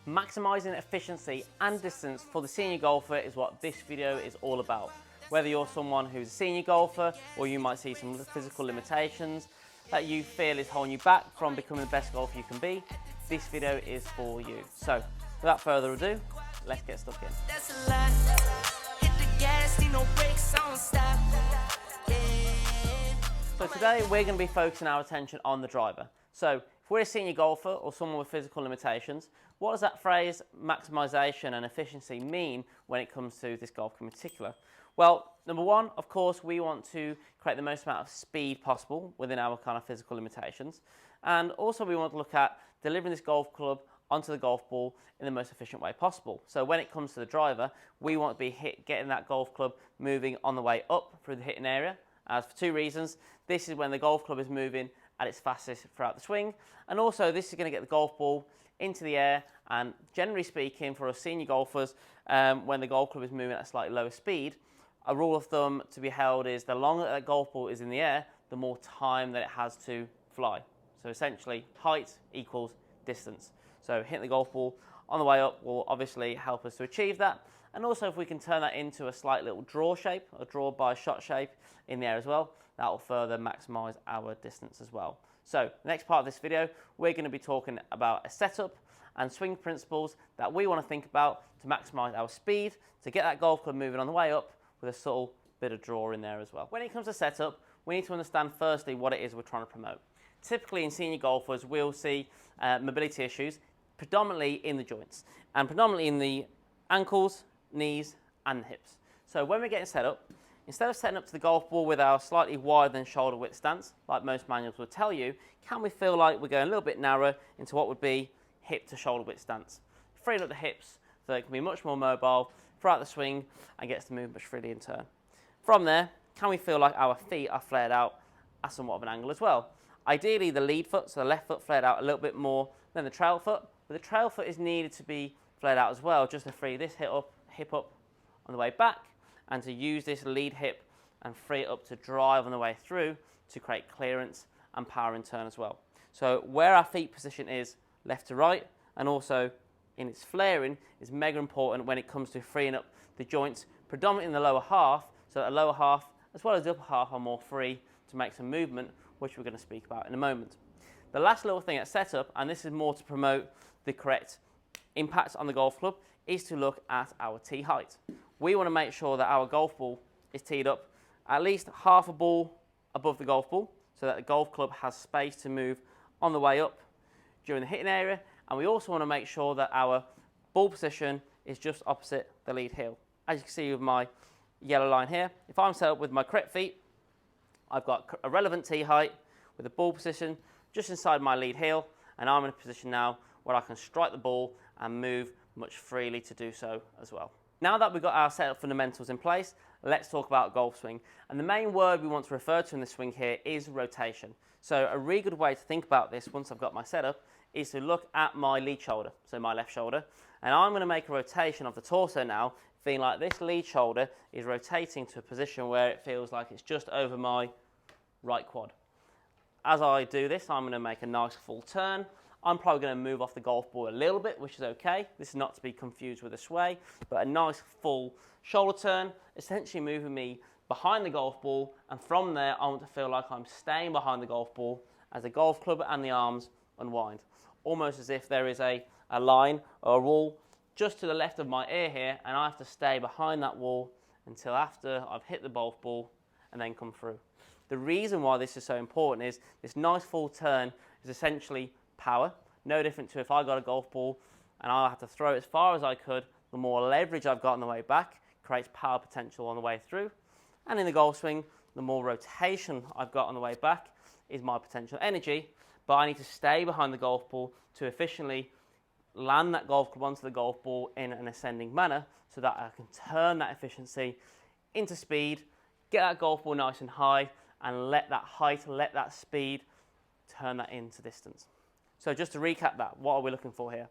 Maximising efficiency and distance for the senior golfer is what this video is all about. Whether you're someone who's a senior golfer or you might see some physical limitations that you feel is holding you back from becoming the best golfer you can be, this video is for you. So without further ado, let's get stuck in. So today we're going to be focusing our attention on the driver. So if we're a senior golfer or someone with physical limitations, what does that phrase maximisation and efficiency mean when it comes to this golf in particular? Well, number one, of course, we want to create the most amount of speed possible within our kind of physical limitations. And also we want to look at delivering this golf club onto the golf ball in the most efficient way possible. So when it comes to the driver, we want to be getting that golf club moving on the way up through the hitting area. For two reasons. This is when the golf club is moving at its fastest throughout the swing, and also this is going to get the golf ball into the air, and generally speaking for us senior golfers, when the golf club is moving at a slightly lower speed, a rule of thumb to be held is the longer that golf ball is in the air, the more time that it has to fly. So essentially height equals distance. So hitting the golf ball on the way up will obviously help us to achieve that. And also if we can turn that into a slight little draw shape, a draw by shot shape in the air as well, that will further maximise our distance as well. So the next part of this video, we're going to be talking about a setup and swing principles that we want to think about to maximise our speed, to get that golf club moving on the way up with a subtle bit of draw in there as well. When it comes to setup, we need to understand firstly what it is we're trying to promote. Typically in senior golfers, we'll see mobility issues predominantly in the joints and predominantly in the ankles, knees and the hips. So when we're getting set up, instead of setting up to the golf ball with our slightly wider than shoulder width stance, like most manuals will tell you, can we feel like we're going a little bit narrower into what would be hip to shoulder width stance? Freeing up the hips so it can be much more mobile throughout the swing and gets to move much freely in turn. From there, can we feel like our feet are flared out at somewhat of an angle as well? Ideally the lead foot, so the left foot flared out a little bit more than the trail foot, but the trail foot is needed to be flared out as well, just to free this hip up on the way back, and to use this lead hip and free it up to drive on the way through to create clearance and power in turn as well. So where our feet position is left to right and also in its flaring is mega important when it comes to freeing up the joints, predominantly in the lower half, so that the lower half as well as the upper half are more free to make some movement, which we're going to speak about in a moment. The last little thing at setup, and this is more to promote the correct impact on the golf club, is to look at our tee height. We want to make sure that our golf ball is teed up at least half a ball above the golf ball so that the golf club has space to move on the way up during the hitting area, and we also want to make sure that our ball position is just opposite the lead heel. As you can see with my yellow line here, if I'm set up with my correct feet, I've got a relevant tee height with the ball position just inside my lead heel, and I'm in a position now where I can strike the ball and move much freely to do so as well. Now that we've got our setup fundamentals in place, let's talk about golf swing. And the main word we want to refer to in the swing here is rotation. So a really good way to think about this once I've got my setup is to look at my lead shoulder, so my left shoulder, and I'm going to make a rotation of the torso now, feeling like this lead shoulder is rotating to a position where it feels like it's just over my right quad. As I do this, I'm going to make a nice full turn. I'm probably going to move off the golf ball a little bit, which is okay. This is not to be confused with a sway, but a nice full shoulder turn, essentially moving me behind the golf ball, and from there I want to feel like I'm staying behind the golf ball as the golf club and the arms unwind. Almost as if there is a line or a wall just to the left of my ear here, and I have to stay behind that wall until after I've hit the golf ball and then come through. The reason why this is so important is this nice full turn is essentially power, no different to if I got a golf ball and I had to throw it as far as I could, the more leverage I've got on the way back creates power potential on the way through. And in the golf swing, the more rotation I've got on the way back is my potential energy, but I need to stay behind the golf ball to efficiently land that golf club onto the golf ball in an ascending manner so that I can turn that efficiency into speed, get that golf ball nice and high, and let that height, let that speed turn that into distance. So just to recap that, what are we looking for here?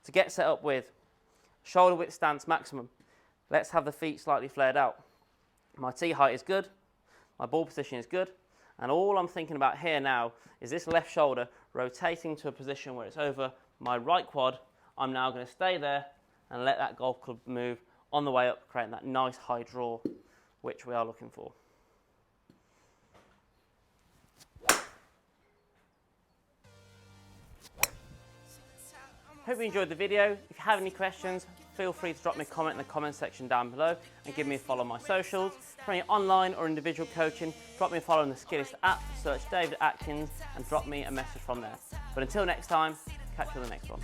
To get set up with shoulder width stance maximum, let's have the feet slightly flared out. My tee height is good, my ball position is good, and all I'm thinking about here now is this left shoulder rotating to a position where it's over my right quad I'm now going to stay there and let that golf club move on the way up, creating that nice high draw, which we are looking for. Hope you enjoyed the video. If you have any questions, feel free to drop me a comment in the comment section down below and give me a follow on my socials. For any online or individual coaching, drop me a follow on the SKILLEST app, search David Atkins and drop me a message from there. But until next time, catch you on the next one.